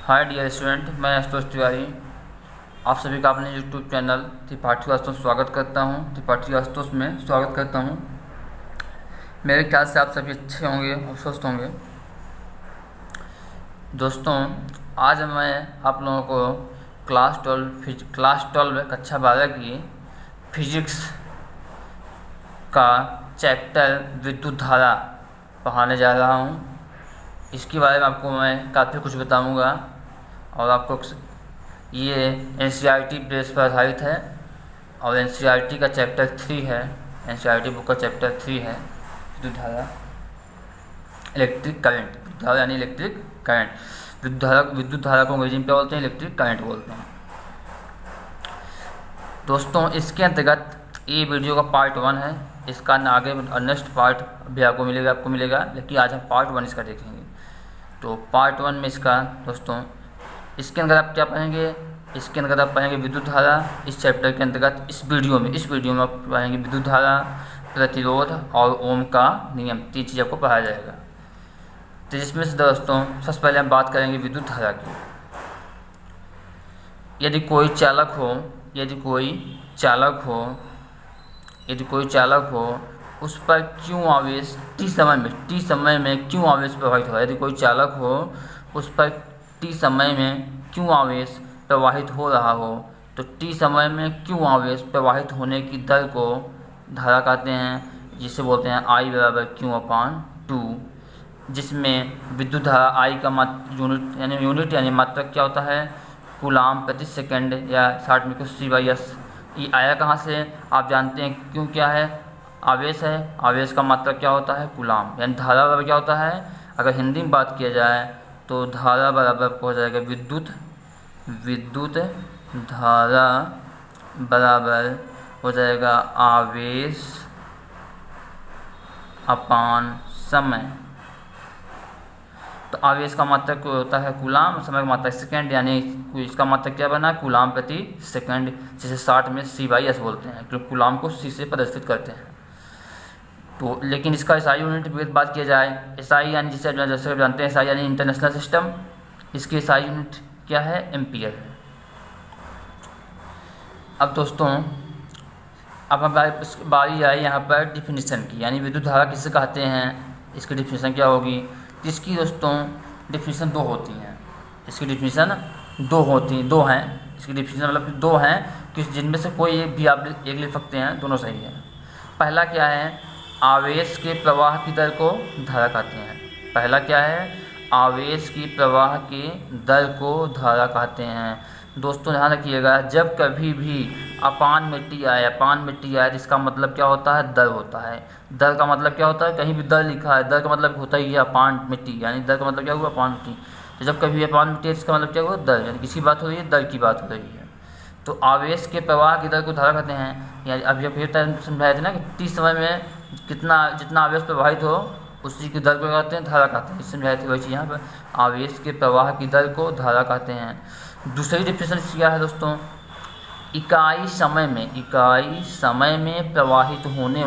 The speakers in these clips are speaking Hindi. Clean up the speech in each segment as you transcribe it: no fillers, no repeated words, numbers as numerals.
हाय डियर स्टूडेंट, मैं आशुतोष तिवारी आप सभी का अपने यूट्यूब चैनल त्रिपाठी आशुतोष स्वागत करता हूं। त्रिपाठी आशुतोष में स्वागत करता हूं। मेरे ख्याल से आप सभी अच्छे होंगे और स्वस्थ होंगे। दोस्तों, आज मैं आप लोगों को क्लास 12 कक्षा 12 की फिजिक्स का चैप्टर विद्युत धारा पढ़ाने जा रहा हूं। इसके बारे में आपको मैं काफ़ी कुछ बताऊंगा और आपको ये NCERT बेस पर आधारित है और NCERT का चैप्टर 3 है। NCERT बुक का चैप्टर 3 है विद्युत धारा, इलेक्ट्रिक करंट। विद्युत धारा यानी इलेक्ट्रिक करंट। विद्युत धारा को अंग्रेजी में क्या बोलते हैं? इलेक्ट्रिक करंट बोलते हैं। दोस्तों, इसके अंतर्गत ये वीडियो का पार्ट 1 है। इसका आगे नेक्स्ट पार्ट भी आपको मिलेगा, लेकिन आज हम पार्ट 1 इसका देखेंगे। तो पार्ट 1 में इसका दोस्तों, इसके अंदर आप क्या पढ़ेंगे? इसके अंदर आप पढ़ेंगे विद्युत धारा। इस चैप्टर के अंतर्गत इस वीडियो में आप पढ़ेंगे विद्युत धारा, प्रतिरोध और ओम का नियम। 3 चीज़ आपको पढ़ाया जाएगा। तो जिसमें से दोस्तों सबसे पहले हम बात करेंगे विद्युत धारा की। यदि कोई चालक हो उस पर क्यों आवेश t समय में क्यों आवेश प्रवाहित हो रहा है? यदि कोई चालक हो उस पर t समय में क्यों आवेश प्रवाहित हो रहा हो, तो t समय में क्यों आवेश प्रवाहित होने की दर को धारा कहते हैं, जिसे बोलते हैं I = Q/2, जिसमें विद्युत धारा I का यूनिट यानी मात्रक क्या होता है? कूलाम प्रति सेकंड या 60 मीटर C/s। ये आया कहाँ से? आप जानते हैं क्यों क्या है? आवेश है। आवेश का मात्रक क्या होता है? कूलाम। यानी धारा बराबर क्या होता है? अगर हिंदी में बात किया जाए तो धारा बराबर हो जाएगा विद्युत धारा बराबर हो जाएगा आवेश अपान समय। तो आवेश का मात्रक होता है कूलाम, समय का मात्रक सेकंड, यानी इसका मात्रक क्या बना? कूलाम प्रति सेकंड, जिसे 60 में C/s बोलते हैं, क्योंकि कूलाम को C से प्रदर्शित करते हैं। तो लेकिन इसका SI यूनिट की बात किया जाए, SI यानी जैसे आप जानते हैं SI यानी इंटरनेशनल सिस्टम। इसकी SI यूनिट क्या है? एम्पियर है। अब दोस्तों, अब बारी आई यहाँ पर डिफिनीशन की, यानी विद्युत धारा किसे कहते हैं, इसकी डिफिनीशन क्या होगी? इसकी दोस्तों डिफिनीशन दो होती हैं। इसकी डिफिनीशन दो हैं। इसकी डिफिनीशन मतलब 2 हैं, कि जिनमें से कोई एक भी आप एक लिख सकते हैं, दोनों सही है। पहला क्या है? आवेश के प्रवाह की दर को धारा कहते हैं। पहला क्या है? आवेश की प्रवाह की दर को धारा कहते हैं। दोस्तों ध्यान रखिएगा, जब कभी भी अपान में टी आए तो इसका मतलब क्या होता है? दर होता है। दर का मतलब क्या होता है? कहीं भी दर लिखा है, दर का मतलब होता ही है अपान में टी, यानी दर का मतलब क्या हुआ? अपान में टी। तो जब कभी अपान में टी इसका मतलब क्या हुआ? दर, यानी किसी बात हो रही है, दर की बात हो रही है। तो आवेश के प्रवाह की दर को धारा कहते हैं। यानी अभी फिर समझाए थे ना कि टी समय में जितना आवेश प्रवाहित हो उसी की दर को कहते हैं धारा कहते हैं। इससे समझाए थे वही चीज़ यहाँ पर, आवेश के प्रवाह की दर को धारा कहते हैं। दूसरी डिफिनेशन क्या है दोस्तों? इकाई समय में प्रवाहित होने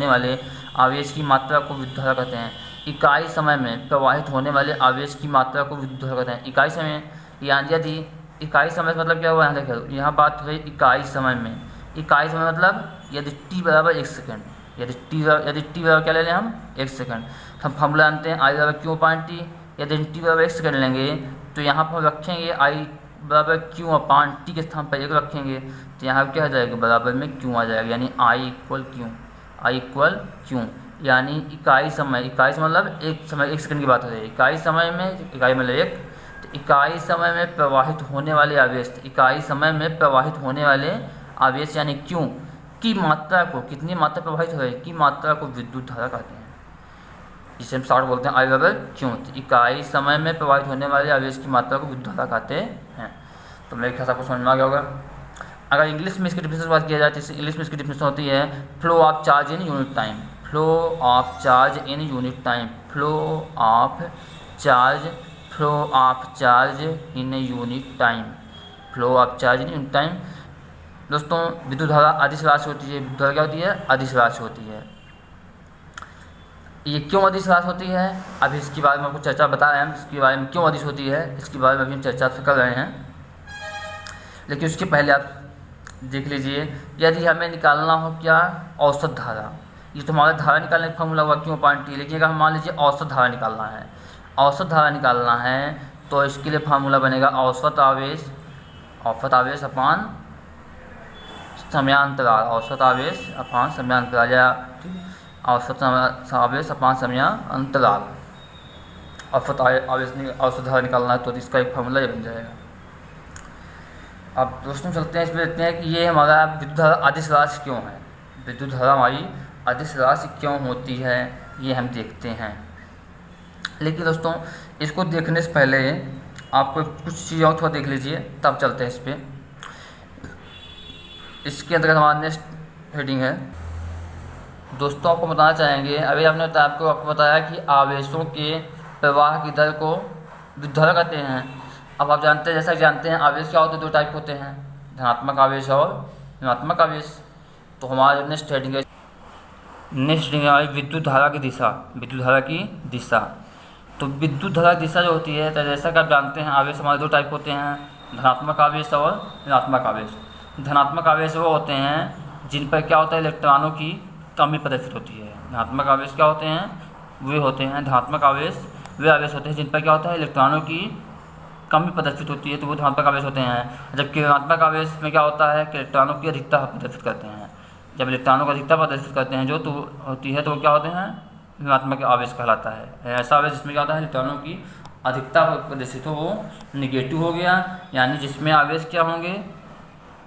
वाले आवेश की मात्रा को विद्युत धारा कहते हैं। इकाई समय में प्रवाहित होने वाले आवेश की मात्रा को विद्युत धारा कहते हैं। इकाई समय, यानी यदि इकाई समय का मतलब क्या हुआ? यहाँ देखो, यहाँ बात हो रही इकाई समय में। इकाई समय मतलब यदि t = 1 सेकंड, यदि t बराबर क्या ले लें हम? 1 सेकंड। हम फॉर्मूला जानते हैं I = Q/t। यदि t = 1 सेकंड लेंगे तो यहाँ पर रखेंगे I = Q/t के स्थान पर 1 रखेंगे, तो यहाँ क्या आ जाएगा? बराबर में Q आ जाएगा, यानी I = Q। यानी इकाई समय मतलब एक सेकंड की बात हो रही है। इकाई समय में, इकाई मतलब 1, तो इकाई समय में प्रवाहित होने वाले आवेश यानी Q की मात्रा को, कितनी मात्रा प्रवाहित हो रही है, की मात्रा को विद्युत धारा कहते हैं, जिसे हम शॉर्ट बोलते हैं I = Q। तो इकाई समय में प्रवाहित होने वाले आवेश की मात्रा को विद्युत धारा कहते हैं। तो मेरे ख्याल से आपको समझ में आ गया होगा। अगर इंग्लिश में इसकी डिफिनेशन की बात किया जाए तो इंग्लिश में इसकी डिफिनेशन होती है flow of charge in unit time. Flow of charge in unit time. दोस्तों, विद्युत धारा अदिश राशि होती है। विद्युत धारा क्या होती है? अदिश राशि होती है। ये क्यों अदिश राशि होती है, अभी इसके बारे में आपको चर्चा बता रहे हैं, इसके बारे में क्यों अदिश होती है इसके बारे में अभी हम चर्चा कर रहे हैं। लेकिन उसके पहले आप देख लीजिए, यदि हमें निकालना हो क्या, औसत धारा। ये तो हमारा धारा निकालने का फॉर्मूला हुआ क्यों पॉइंट टी। लेकिन अगर हम मान लीजिए औसत धारा निकालना है, औसत धारा निकालना है तो इसके लिए फार्मूला बनेगा औसत आवेश अपान समयांतराल, औसत आवेश अपान समयांतराल, या औसत आवेश अपान समयांतराल। औसत धारा निकालना है तो इसका एक फार्मूला ये बन जाएगा। अब दोस्तों चलते हैं, इसमें देखते हैं कि ये हमारा विद्युत धारा अदिश राशि क्यों है, विद्युत धारा हमारी अदिश राशि क्यों होती है ये हम देखते हैं। लेकिन दोस्तों इसको देखने से पहले आपको कुछ चीज़ें और थोड़ा देख लीजिए, तब चलते हैं इस पर। इसके अंतर्गत हमारा नेक्स्ट हेडिंग है दोस्तों, आपको बताना चाहेंगे, अभी आपको बताया कि आवेशों के प्रवाह की दर को विद्युत धारा कहते हैं। अब आप जानते हैं, जैसा कि जानते हैं आवेश क्या होते हैं, दो टाइप होते हैं, धनात्मक आवेश और ऋणात्मक आवेश। तो हमारा नेक्स्ट हेडिंग है हमारी विद्युत धारा की दिशा, विद्युत धारा की दिशा। तो विद्युत धारा की दिशा जो होती है, तो जैसा कि आप जानते हैं आवेश हमारे दो टाइप होते हैं, धनात्मक आवेश और ऋणात्मक आवेश। धनात्मक आवेश वो होते हैं जिन पर क्या होता है, इलेक्ट्रॉनों की कमी प्रदर्शित होती है। धनात्मक आवेश क्या होते हैं, वे होते हैं धनात्मक आवेश, वे आवेश होते हैं जिन पर क्या होता है, इलेक्ट्रॉनों की कमी प्रदर्शित होती है, तो वो धनात्मक आवेश होते हैं। जबकि ऋणात्मक आवेश में क्या होता है कि इलेक्ट्रॉनों की अधिकता प्रदर्शित करते हैं। जब इलेक्ट्रॉनों को अधिकता प्रदर्शित करते हैं जो तो होती है, तो वो क्या होते हैं, ऋणात्मक आवेश कहलाता है। ऐसा आवेश जिसमें क्या होता है, इलेक्ट्रॉनों की अधिकता प्रदर्शित हो, वो निगेटिव हो गया, यानी जिसमें आवेश क्या होंगे,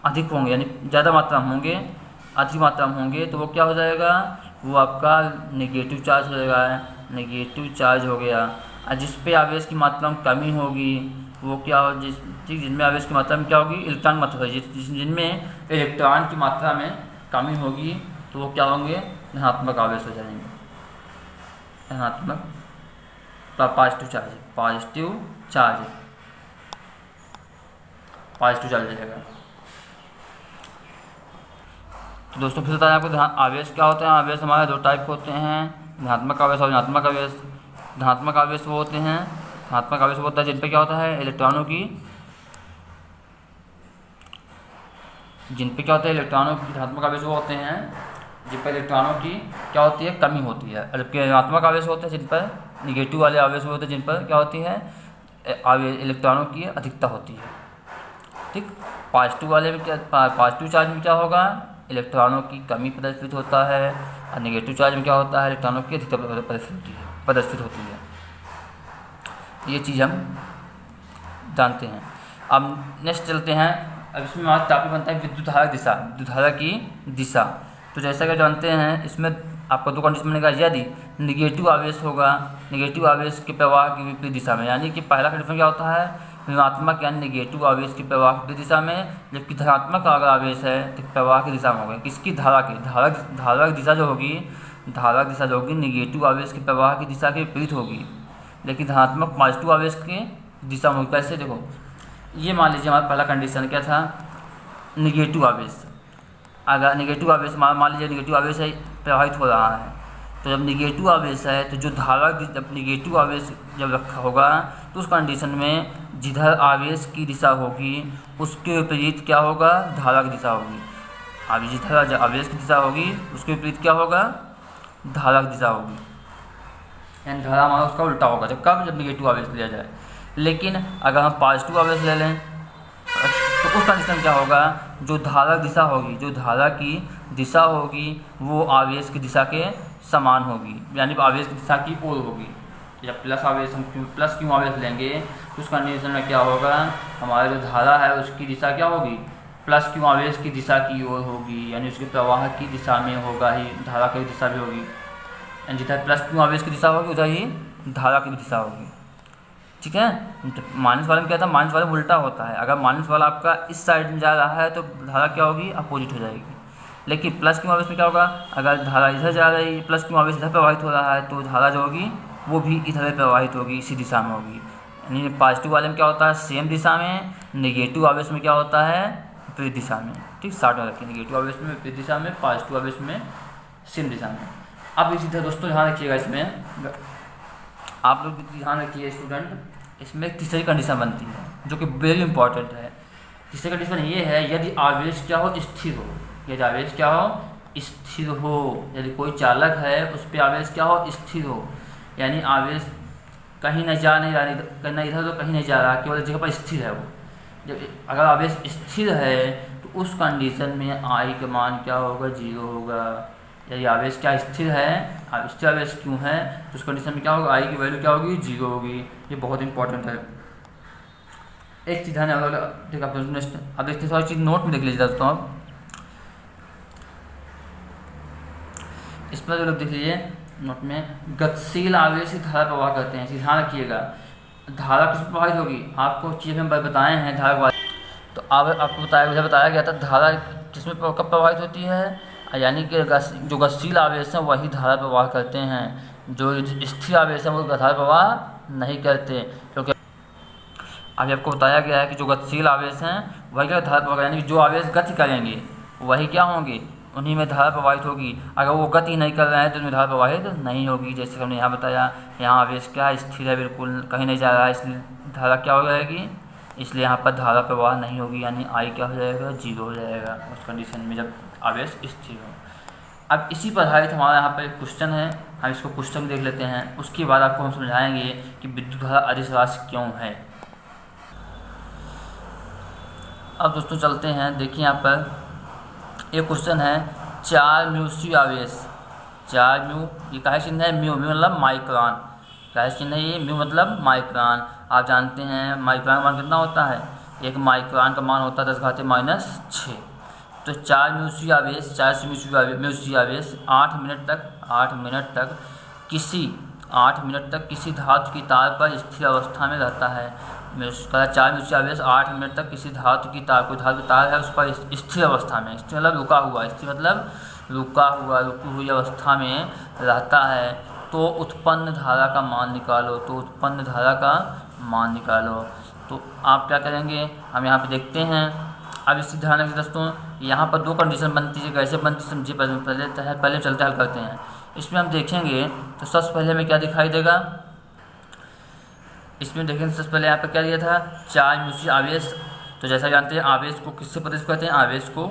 अधिक होंगे, यानी ज़्यादा मात्रा में होंगे, अधिक मात्रा में होंगे, तो वो क्या हो जाएगा, वो आपका निगेटिव चार्ज हो जाएगा, निगेटिव चार्ज हो गया। और जिस पे आवेश की मात्रा में कमी होगी वो क्या हो, जिनमें आवेश की मात्रा में क्या होगी, इलेक्ट्रॉन मात्रा, जिनमें इलेक्ट्रॉन की मात्रा में कमी होगी तो वो क्या होंगे, धनात्मक आवेश हो जाएंगे, धनात्मक पॉजिटिव चार्ज, पॉजिटिव चार्ज रहेगा। तो दोस्तों फिर बताया आपको आवेश क्या होते हैं। आवेश हमारे दो टाइप होते हैं, धनात्मक आवेश और ऋणात्मक आवेश। धनात्मक आवेश वो होते हैं, धनात्मक आवेश वो होता है जिन पर क्या होता है, इलेक्ट्रॉनों की, जिन पे क्या होता है, इलेक्ट्रॉनों की, धनात्मक आवेश वो होते हैं जिन पर इलेक्ट्रॉनों की क्या होती है, कमी होती है। जबकि ऋणात्मक आवेश होते हैं जिन पर, निगेटिव वाले आवेश होते हैं जिन पर क्या होती है, इलेक्ट्रॉनों की अधिकता होती है। ठीक, पॉजिटिव वाले में क्या, पॉजिटिव चार्ज में क्या होगा, इलेक्ट्रॉनों की कमी प्रदर्शित होता है, और निगेटिव चार्ज में क्या होता है, इलेक्ट्रॉनों की अधिकता प्रदर्शित होती है। ये चीज़ हम जानते हैं। अब नेक्स्ट चलते हैं, अब इसमें हमारा टॉपिक बनता है विद्युत धारा की दिशा, विद्युत धारा की दिशा। तो जैसा कि जानते हैं इसमें आपका दो कंडीशन बनेगा, यदि निगेटिव आवेश होगा, निगेटिव आवेश के प्रवाह की विपरीत दिशा में, यानी कि पहला कंडीशन क्या होता है, ऋणात्मक यानी निगेटिव आवेश के प्रवाह की दिशा में, जबकि धनात्मक अगर आवेश है तो प्रवाह की दिशा में होगा। किसकी, धारा की, धारा की दिशा जो होगी, धारा की दिशा जो होगी निगेटिव आवेश के प्रवाह की दिशा के विपरीत होगी, लेकिन धनात्मक पॉजिटिव आवेश की दिशा में होगी। कैसे, देखो ये मान लीजिए हमारा पहला कंडीशन क्या था, निगेटिव आवेश। अगर निगेटिव आवेश मान लीजिए निगेटिव आवेश है, प्रवाहित हो रहा है, तो जब निगेटिव आवेश है तो जो धारा, जब निगेटिव आवेश जब रखा होगा तो उस कंडीशन में जिधर आवेश की दिशा होगी उसके विपरीत क्या होगा, धारा की दिशा होगी। अब जिधर आवेश की दिशा होगी उसके विपरीत क्या होगा, धारा की दिशा होगी, यानी धारा हमारा उसका उल्टा होगा। जब निगेटिव आवेश लिया जाए। लेकिन अगर हम पॉजिटिव आवेश ले लें तो उस कंडीशन क्या होगा, जो धारा की दिशा होगी, जो धारा की दिशा होगी वो आवेश की दिशा के समान होगी, यानी आवेश की दिशा की ओर होगी। जब प्लस आवेश, हम प्लस क्यू आवेश लेंगे तो उस कंडीशन में क्या होगा, हमारा जो धारा है उसकी दिशा क्या होगी, प्लस क्यू आवेश की दिशा की ओर होगी, यानी उसके प्रवाह की दिशा में होगा ही, धारा की दिशा भी होगी। यानी जिधर प्लस क्यू आवेश की दिशा होगी उधर ही धारा की भी दिशा होगी। ठीक है, तो माइनस वाले में क्या था, माइनस वाले में उल्टा होता है। अगर माइनस वाला आपका इस साइड में जा रहा है तो धारा क्या होगी, अपोजिट हो जाएगी। लेकिन प्लस क्यू आवेश में क्या होगा, अगर धारा इधर जा रही है, प्लस क्यू आवेश इधर प्रवाहित हो रहा है तो धारा जो होगी वो भी इधर प्रवाहित होगी, इसी दिशा में होगी। यानी पॉजिटिव वाले में क्या होता है, सेम दिशा में, निगेटिव आवेश में क्या होता है, विपरीत दिशा में। ठीक, 60 में रखिए, निगेटिव आवेश में विपरीत दिशा में, पॉजिटिव आवेश में सेम दिशा में। अब इसी तरह दोस्तों ध्यान रखिएगा, इसमें आप लोग भी ध्यान रखिए स्टूडेंट, इसमें एक तीसरी कंडीशन बनती है जो कि वेरी इंपॉर्टेंट है। तीसरी कंडीशन ये है, यदि आवेश क्या हो, स्थिर हो। यदि आवेश क्या हो, स्थिर हो। यदि कोई चालक है उस पर आवेश क्या हो, स्थिर हो, यानी आवेश कहीं न जा नहीं रहा, कहीं इधर तो कहीं नहीं जा रहा, केवल जगह पर स्थिर है वो। जब अगर आवेश स्थिर है तो उस कंडीशन में आई का मान क्या होगा, 0 होगा। यदि आवेश क्या स्थिर है, स्थिर आवेश क्यों है, तो उस कंडीशन में क्या होगा, आई की वैल्यू क्या होगी, 0 होगी। ये बहुत इंपॉर्टेंट है। एक चीज़ ध्यान ठीक है, अब देखते सारी चीज़ नोट में देख लीजिए दोस्तों। अब इस पर जो लोग देख लीजिए नोट में, गतिशील आवेश धारा प्रवाह करते हैं। ध्यान रखिएगा, धारा किस प्रभावित होगी, आपको चीज़ हम बताए हैं धारा। तो अब आपको बताया गया था धारा किसमें कब प्रभावित होती है, यानी कि जो गतिशील आवेश हैं वही धारा प्रवाह करते हैं, जो स्थिर आवेश हैं वो धारा प्रवाह नहीं करते। क्योंकि अभी आपको बताया गया है कि जो गतिशील आवेश हैं वही क्या धारा प्रवाह, यानी कि जो आवेश गति करेंगे वही क्या होंगे, उन्हीं में धारा प्रवाहित होगी। अगर वो गति नहीं कर रहे हैं तो उनमें धारा प्रवाहित नहीं होगी। जैसे हमने यहाँ बताया, यहाँ आवेश क्या स्थिर है, बिल्कुल कहीं नहीं जा रहा है, इसलिए धारा क्या हो जाएगी, इसलिए यहाँ पर धारा प्रवाह नहीं होगी, यानी आई क्या हो जाएगा, 0 हो जाएगा उस कंडीशन में जब आवेश स्थिर हो। अब इसी पर आधारित हमारा यहाँ पर एक क्वेश्चन है, हम इसको क्वेश्चन देख लेते हैं, उसके बाद आपको हम समझाएंगे कि विद्युत धारा अदिश राशि क्यों है। अब दोस्तों चलते हैं, देखिए यहाँ पर एक क्वेश्चन है, 4 म्यूसी आवेश, 4 म्यू, ये काहे चिन्ह है, म्यू मतलब माइक्रोन, काहे चिन्ह है ये, म्यू मतलब माइक्रोन। आप जानते हैं माइक्रोन का मान कितना होता है, एक माइक्रोन का मान होता है 10⁻⁶। तो 4 म्यूसी आवेश, 4 म्यूसी आवेश 8 मिनट तक किसी धातु की तार पर स्थिर अवस्था में रहता है। 4 म्यूसी आवेश 8 मिनट तक किसी धातु की तार, कोई धातु की तार है उस पर स्थिर अवस्था में, स्थिर मतलब रुका हुआ, स्थिर मतलब रुकी हुई अवस्था में रहता है। तो उत्पन्न धारा का मान निकालो, तो आप क्या करेंगे, हम यहाँ पे देखते हैं। अब इसी ध्यान रखिए दोस्तों, यहाँ पर 2 कंडीशन बनती है, कैसे बनती है समझिए, पहले चलते हल करते हैं। इसमें हम देखेंगे तो सबसे पहले में क्या दिखाई देगा, इसमें देखेंगे सबसे पहले यहाँ पर क्या दिया था, 4 म्यूसी आवेश। तो जैसा जानते हैं आवेश को किससे प्रदर्शित करते हैं, आवेश को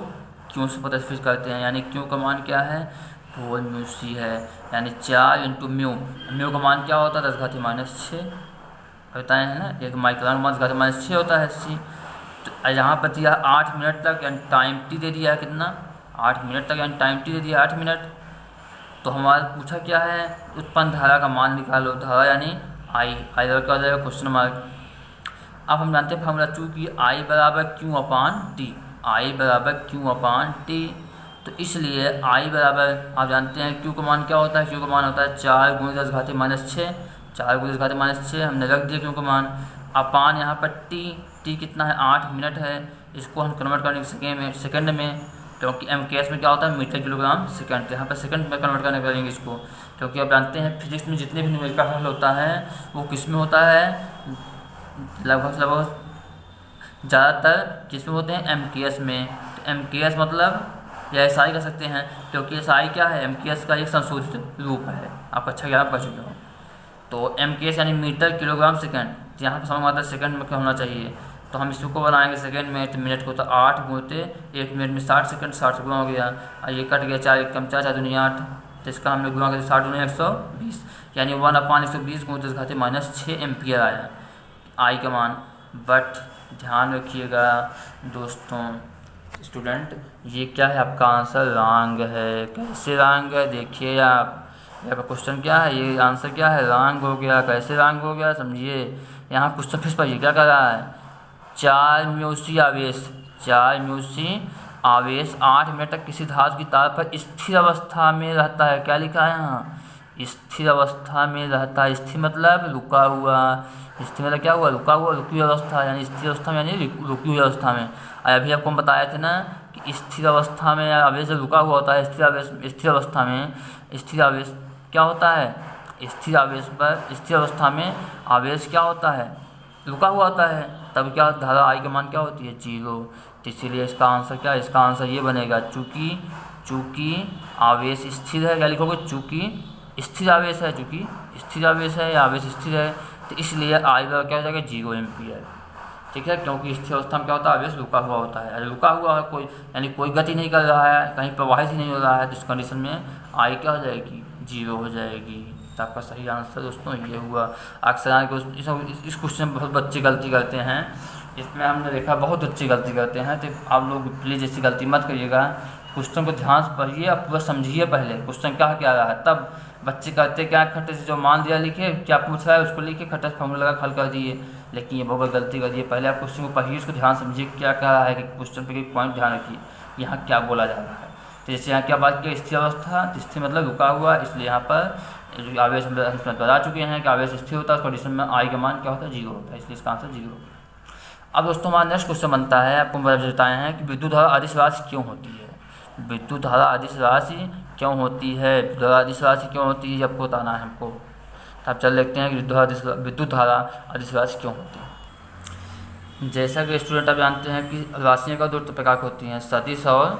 क्यों से प्रदर्शित करते हैं, यानी क्यों का मान क्या है, पोल म्यूसी है, यानी 4 × म्यू का मान क्या होता है, 10⁻⁶ बताए हैं ना, एक माइक्रोन का मान 10⁻⁶ होता है सी। तो यहाँ पर दिया 8 मिनट तक, यानी टाइम टी दे दिया है कितना, 8 मिनट तक, यानी टाइम टी दे दिया 8 मिनट। तो हमारा पूछा क्या है, उत्पन्न धारा का मान निकालो, धारा यानी आई क्या हो जाएगा, क्वेश्चन मार्क। अब हम जानते हैं फॉर्मूला, चूँकि आई बराबर क्यू अपान टी, तो इसलिए आई बराबर, आप जानते हैं क्यू का मान क्या होता है, क्यू का मान होता है 4 × 10⁻⁶, 4 × 10⁻⁶ हमने रख दिया क्यू का मान, अपान यहाँ पर टी कितना है, 8 मिनट है। इसको हम कन्वर्ट करेंगे सेकेंड में, क्योंकि MKS में क्या होता है, मीटर किलोग्राम सेकंड, यहाँ पर सेकंड में कन्वर्ट करने करेंगे इसको, क्योंकि आप जानते हैं फिजिक्स में जितने भी न्यूमेरिकल हल होता है वो किस में होता है, लगभग ज़्यादातर किसमें होते हैं, MKS में। तो MKS मतलब या SI कह सकते हैं, क्योंकि SI क्या है, MKS का एक संशोधित रूप है, आप अच्छा ज्ञान कर चुके हो। तो MKS यानी मीटर किलोग्राम सेकंड, यहाँ पर समझ आता है सेकंड में क्या होना चाहिए, तो हम इसको बनाएंगे सेकंड में, तो मिनट को तो 8 × 1 मिनट में 60 सेकंड, 60 गुना हो गया, और ये कट गया 4 × 4 4 दूनी 8, तो इसका हमने गुना कर 60 × 120, यानी 1/120 × 10⁻⁶ एम्पियर आया आई का मान। बट ध्यान रखिएगा दोस्तों स्टूडेंट, ये क्या है, आपका आंसर रॉन्ग है। कैसे रॉन्ग है, देखिए आप, आपका क्वेश्चन क्या है, ये आंसर क्या है, रॉन्ग हो गया। कैसे रॉन्ग हो गया समझिए, यहाँ क्वेश्चन फिर पर ये क्या कर रहा है, 4 म्यूसी आवेश 8 मिनट तक किसी धातु की तार पर स्थिर अवस्था में रहता है। क्या लिखा है यहाँ, स्थिर अवस्था में रहता है, स्थिर मतलब रुका हुआ, स्थिर मतलब क्या हुआ, रुका हुआ, रुकी हुई अवस्था, यानी स्थिर अवस्था में, यानी रुकी हुई अवस्था में। अभी आपको हम बताए थे ना कि स्थिर अवस्था में आवेश रुका हुआ होता है, स्थिर अवस्था में स्थिर आवेश क्या होता है, स्थिर आवेश पर स्थिर अवस्था में आवेश क्या होता है, रुका हुआ होता है, तब क्या धारा आई का मान क्या होती है, 0। तो इसीलिए इसका आंसर क्या है, इसका आंसर ये बनेगा, चूँकि चूँकि आवेश स्थिर है, क्या लिखोगे, चूँकि स्थिर आवेश है, चूँकि स्थिर आवेश है या आवेश स्थिर है, तो इसलिए आई बराबर क्या हो जाएगा, 0 एम्पियर। ठीक है, क्योंकि स्थिर अवस्था में क्या होता है, आवेश रुका हुआ होता है। अरे रुका हुआ है कोई, यानी कोई गति नहीं कर रहा है, कहीं प्रवाहित ही नहीं हो रहा है, तो इस कंडीशन में आई क्या हो जाएगी, 0 हो जाएगी। तो आपका सही आंसर दोस्तों ये हुआ। अक्सर इस क्वेश्चन में बहुत बच्चे गलती करते हैं, इसमें हमने देखा बहुत बच्चे गलती करते हैं, तो आप लोग प्लीज़ ऐसी गलती मत करिएगा। क्वेश्चन को ध्यान से पढ़िए और पूरा समझिए, पहले क्वेश्चन क्या रहा है, तब बच्चे करते क्या, खट्टे से जो मान दिया लिखे, क्या पूछ रहा है उसको लिखे, खट्टे से फॉर्मूला लगा हल कर दिए। लेकिन ये बहुत गलती कर दिए। पहले आप क्वेश्चन को पढ़िए, उसको ध्यान समझिए क्या कह रहा है, कि क्वेश्चन पे एक पॉइंट ध्यान रखिए, यहाँ क्या बोला जा रहा है। तो जैसे यहाँ क्या बात की, स्थिर अवस्था, स्थिर मतलब रुका हुआ, इसलिए यहाँ पर आवेश हम बता चुके हैं कि आवेश स्थिर होता है, उस कंडीशन में आई का मान क्या होता है, 0 होता है, इसलिए इसका आंसर 0 होता है। अब दोस्तों हमारा नेक्स्ट क्वेश्चन बनता है, आपको बताए हैं कि विद्युत धारा अदिश राशि क्यों होती है। विद्युत धारा अदिश राशि क्यों होती है, विद्युत धारा अदिश राशि क्यों होती है, आपको बताना है हमको। तो आप चल देखते हैं कि विद्युत धारा अदिश राशि क्यों होती है। जैसा कि स्टूडेंट आप जानते हैं कि राशियों का 2 प्रकार की होती हैं, सदिश और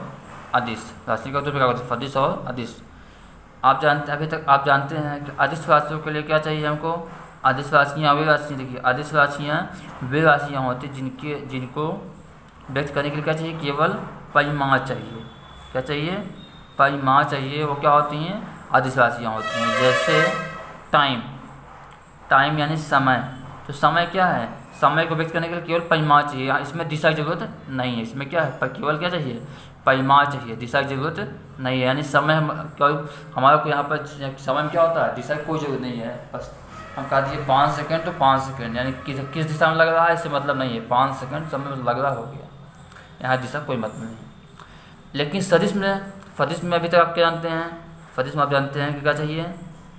अदिश। राशियों का 2 प्रकार होते हैं, सदिश और अदिश। आप जानते, अभी तक आप जानते हैं कि अदिश राशियों के लिए क्या चाहिए हमको, अदिश राशियाँ वे राशियाँ, देखिए अदिश राशियाँ वे राशियाँ होती हैं जिनको व्यक्त करने के लिए क्या चाहिए, केवल परिमाण चाहिए। क्या चाहिए, परिमाण चाहिए। वो क्या होती हैं, अदिश राशियाँ होती हैं। जैसे टाइम यानी समय, तो समय क्या है, समय को व्यक्त करने के लिए केवल परिमाण चाहिए, इसमें दिशा की जरूरत नहीं है। इसमें क्या है, पर केवल क्या चाहिए, परिमाण चाहिए, दिशा की जरूरत नहीं है। यानी समय हमारा को यहाँ पर समय में क्या होता है, दिशा की कोई जरूरत नहीं है, बस हम कह दिए 5 सेकंड तो 5 सेकंड, यानी किस दिशा में लग रहा है इससे मतलब नहीं है, 5 सेकंड समय में लग रहा हो गया, यहाँ दिशा कोई मतलब नहीं है। लेकिन सदिश में अभी तक आप क्या जानते हैं, सदिश में आप जानते हैं कि क्या चाहिए,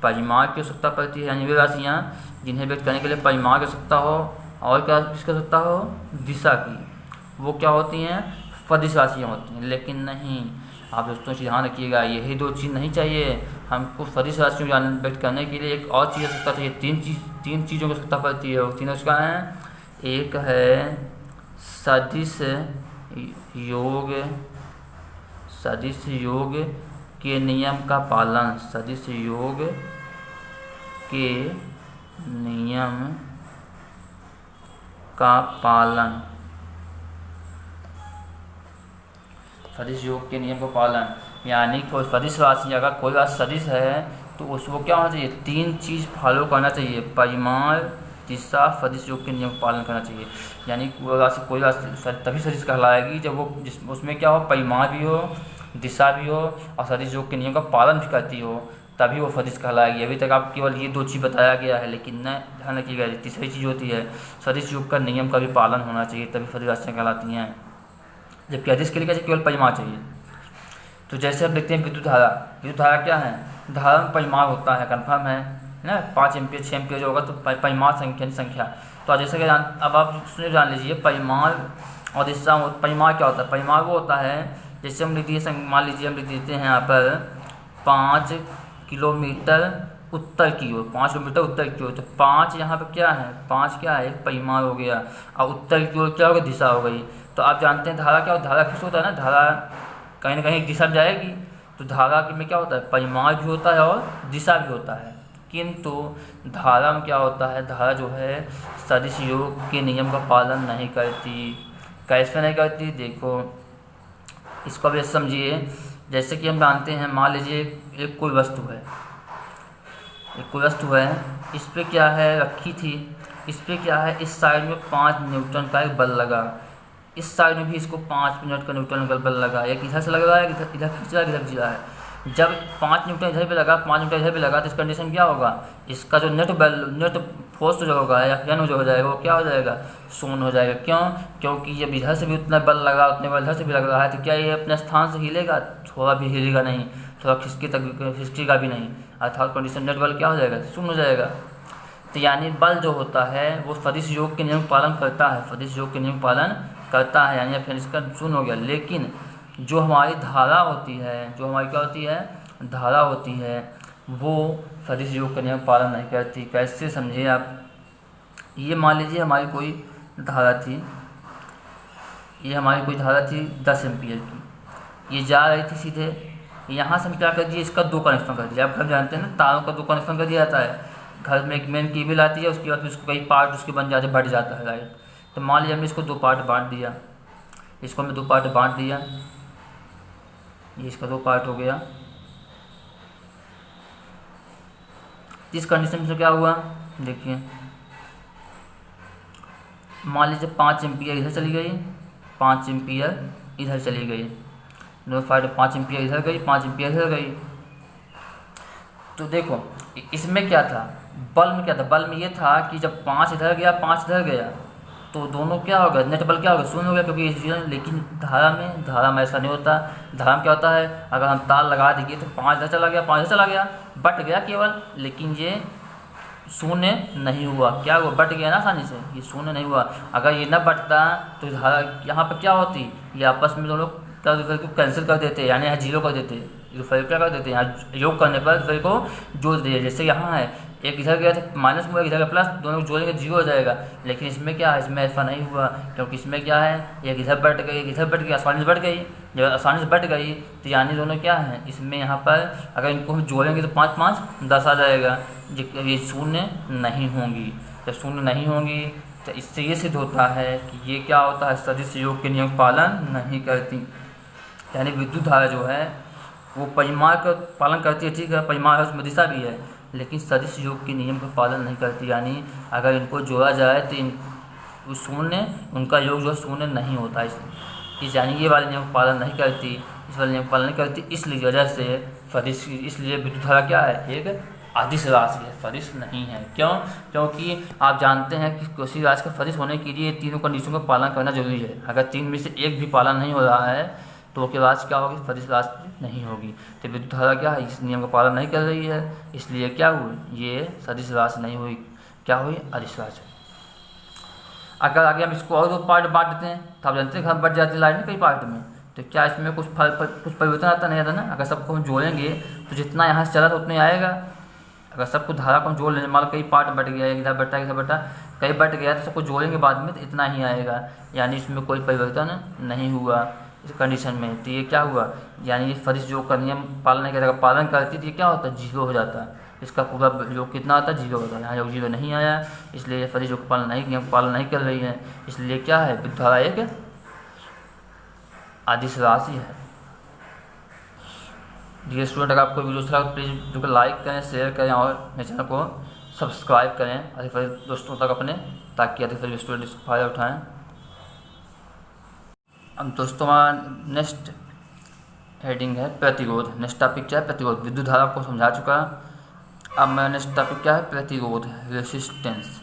परिमाण की आवश्यकता पड़ती है, यानी वे राशियाँ जिन्हें व्यक्त करने के लिए परिमाण की आवश्यकता हो और क्या किसकी आवश्यकता हो, दिशा की, वो क्या होती हैं, सदिश राशियाँ होती हैं। लेकिन नहीं, आप दोस्तों ध्यान रखिएगा, यही 2 चीज़ नहीं चाहिए हमको। सदिश राशियों व्यक्त करने के लिए एक और चीज़ आवश्यकता चाहिए, 3 चीज़ों की आवश्यकता पड़ती है। वो तीनों क्या हैं, एक है सदिश योग के नियम का पालन, सदिश योग के नियम का पालन, सदिश योग के नियम का पालन, यानी कोई सदिश राशि, अगर कोई राशि सदिश है तो उसको क्या होना चाहिए, 3 चीज़ फॉलो करना चाहिए, परिमाण, दिशा, सदिश योग के नियम का पालन करना चाहिए। यानी कोई राशि तभी सदिश कहलाएगी जब वो उसमें क्या हो, परिमाण भी हो, दिशा भी हो और सदिश योग के नियम का पालन भी करती हो, तभी वो सदिश कहलाएगी। अभी तक आप केवल ये 2 चीज़ बताया गया है, लेकिन न ध्यान रखिएगा तीसरी चीज़ होती है सदिश योग का नियम का भी पालन होना चाहिए, तभी सदिश राशियाँ कहलाती हैं। जबकि अदिश के लिए क्या चाहिए, केवल परिमाण चाहिए। तो जैसे हम देखते हैं विद्युत धारा क्या है, धारा में परिमाण होता है, कन्फर्म है ना, 5 एम्पियर 6 एम्पियर जो होगा तो परिमाण संख्या। तो जैसे कि अब आप जान लीजिए परिमाण और दिशा। परिमाण क्या होता है, परिमाण वो होता है जैसे हम लिख दिए, मान लीजिए हम लिख देते हैं यहाँ पर 5 किलोमीटर उत्तर की ओर, 5 किलोमीटर उत्तर की ओर, तो 5 यहाँ पर क्या है, 5 क्या है, एक परिमाण हो गया, और उत्तर की ओर क्या होगा, दिशा हो गई। तो आप जानते हैं धारा क्या होता है, धारा फिक्स होता है ना, धारा कहीं ना कहीं एक दिशा में जाएगी, तो धारा में क्या होता है, परिमाण भी होता है और दिशा भी होता है। किंतु धारा में क्या होता है, धारा जो है सदिश योग के नियम का पालन नहीं करती। कैसे नहीं करती, देखो इसको भी समझिए। जैसे कि हम जानते हैं, मान लीजिए एक कोई वस्तु है, इस पर क्या है रखी थी, इस पर क्या है, इस साइड में 5 न्यूटन का एक बल लगा, इस साइड में भी इसको 5 मिनट का न्यूटन का बल लगा, एक इधर से लग रहा है, इधर खींच रहा है, इधर खींच रहा है। जब 5 न्यूटन इधर पे लगा, 5 न्यूटन इधर पे लगा, तो इस कंडीशन क्या होगा, इसका जो नेट फोर्स जो होगा या एन जो हो जाएगा, वो क्या हो जाएगा, शून्य हो जाएगा। क्यों, क्योंकि जब इधर से भी उतना बल लगा, उतने बल इधर से भी लग रहा है, तो क्या ये अपने स्थान से हिलेगा, थोड़ा भी हिलेगा नहीं, थोड़ा खिसकेगा भी नहीं, अर्थात कंडीशन नेट बल क्या हो जाएगा, शून्य हो जाएगा। तो यानी बल जो होता है वो सदिश योग के नियम पालन करता है, सदिश योग के नियम पालन करता है, यानी फिर इसका शून्य हो गया। लेकिन जो हमारी धारा होती है, जो हमारी क्या होती है, धारा होती है, वो सदिश योग का नियम पालन नहीं करती। कैसे समझिए आप, ये मान लीजिए हमारी कोई धारा थी, ये हमारी कोई धारा थी 10 एम्पियर की, ये जा रही थी सीधे यहाँ से हम क्या कर दिए, इसका 2 कनेक्शन कर दिया। आप घर जानते हैं ना, तारों का 2 कनेक्शन कर दिया जाता है। घर में एक मेन केबल आती है, उसके बाद फिर उसको कई पार्ट उसके बन जाते, बढ़ जाता है लाइट। तो मान लीजिए हमने इसको 2 पार्ट बांट दिया, इसको हमने 2 पार्ट बांट दिया, ये इसका 2 पार्ट हो गया। इस कंडीशन से क्या हुआ देखिए, मान लीजिए 5 एम्पियर इधर चली गई, 5 एम्पियर इधर चली गई, दोनों साइड 5 एम्पियर इधर गई, 5 एम्पियर इधर गई। तो देखो इसमें क्या था, बल्ब में क्या था, बल्ब में ये था कि जब 5 इधर गया 5 इधर गया तो दोनों क्या होगा, नेट बल्ब क्या होगा, शून्य हो गया, क्योंकि लेकिन धारा में ऐसा नहीं होता। धारा में क्या होता है, अगर हम तार लगा देंगे तो 5 इधर चला गया 5 इधर चला गया, बट गया केवल, लेकिन ये शून्य नहीं हुआ। क्या हुआ, बट गया ना आसानी से, ये शून्य नहीं हुआ। अगर ये न बटता तो धारा यहाँ पर क्या होती, ये आपस में दोनों क्या दूसरे को कैंसिल कर देते, यानी यहाँ 0 कर देते, दूसरे क्या कर देते, यहाँ योग करने पर दूसरे को जोड़ दिए। जैसे यहाँ है, एक इधर गया था माइनस में, इधर प्लस, दोनों को जोड़ेंगे 0 हो जाएगा। लेकिन इसमें क्या है, इसमें ऐसा नहीं हुआ, क्योंकि इसमें क्या है, एक इधर बढ़ गई एक इधर बढ़ गई, आसानी से बढ़ गई। जब आसानी से बढ़ गई तो यानी दोनों क्या है, इसमें यहाँ पर अगर इनको हम जोड़ेंगे तो 5 5 10 आ जाएगा, ये शून्य नहीं होंगी। जब शून्य नहीं होंगी तो इससे ये सिद्ध होता है कि ये क्या होता है, सदिश योग के नियम का पालन नहीं करती। यानी विद्युत धारा जो है वो परिमाण का पालन करती है, ठीक है, परिमाण है उसमें दिशा भी है, लेकिन सदिश योग के नियम का पालन नहीं करती। यानी अगर इनको जोड़ा जाए तो शून्य, उनका योग जो है शून्य नहीं होता। इस यानी ये वाले नियम का पालन नहीं करती, इस वाले नियम का पालन नहीं करती, इसलिए वजह से सदिश, इसलिए विद्युत धारा क्या है, एक अदिश राशि है, सदिश नहीं है। क्यों, क्योंकि आप जानते हैं कि किसी राशि का सदिश होने के लिए तीनों कंडीशनों का पालन करना जरूरी है। अगर 3 में से एक भी पालन नहीं हो रहा है तो उसके राशि क्या होगी, सदिश राशि नहीं होगी। तो विद्युत धारा क्या है, इस नियम का पालन नहीं कर रही है, इसलिए क्या हुई, ये सदिश राशि नहीं हुई, क्या हुई, अदिश राशि। अगर आगे हम इसको और 2 पार्ट बांट देते हैं तो आप जानते हैं घर बढ़ जाती है लाइट में कई पार्ट में, तो क्या इसमें कुछ परिवर्तन आता नहीं आता ना। अगर सबको हम जोड़ेंगे तो जितना यहाँ से चला था उतना ही आएगा। अगर सबको धारा को हम जोड़ लेंगे, मान लो कई पार्ट बढ़ गया, इधर बढ़ता इधर बढ़ता, कई बढ़ गया, तो सबको जोड़ेंगे बाद में तो इतना ही आएगा, यानी इसमें कोई परिवर्तन नहीं हुआ इस कंडीशन में। तो ये क्या हुआ, यानी ये सदिश योग का नियम पालन नहीं करेगा, पालन करती तो ये क्या होता है, 0 हो जाता है, इसका पूरा योग कितना आता है, 0 होता है। यहाँ योग 0 नहीं आया, इसलिए ये सदिश योग का पालन नहीं, नियम पालन नहीं कर रही है, इसलिए क्या है, विद्युत धारा एक अदिश राशि है। डियर स्टूडेंट, अगर आपको वीडियो अच्छा लगा तो प्लीज़ वीडियो को लाइक करें, शेयर करें और मेरे चैनल को सब्सक्राइब करें अधिक से अधिक दोस्तों तक अपने, ताकि अधिक से अधिक स्टूडेंट इसका फायदा उठाएं। अब दोस्तों हमारा नेक्स्ट हेडिंग है प्रतिरोध। नेक्स्ट टॉपिक क्या है, प्रतिरोध। विद्युत धारा को समझा चुका, अब मेरा नेक्स्ट टॉपिक क्या है, प्रतिरोध, रेसिस्टेंस।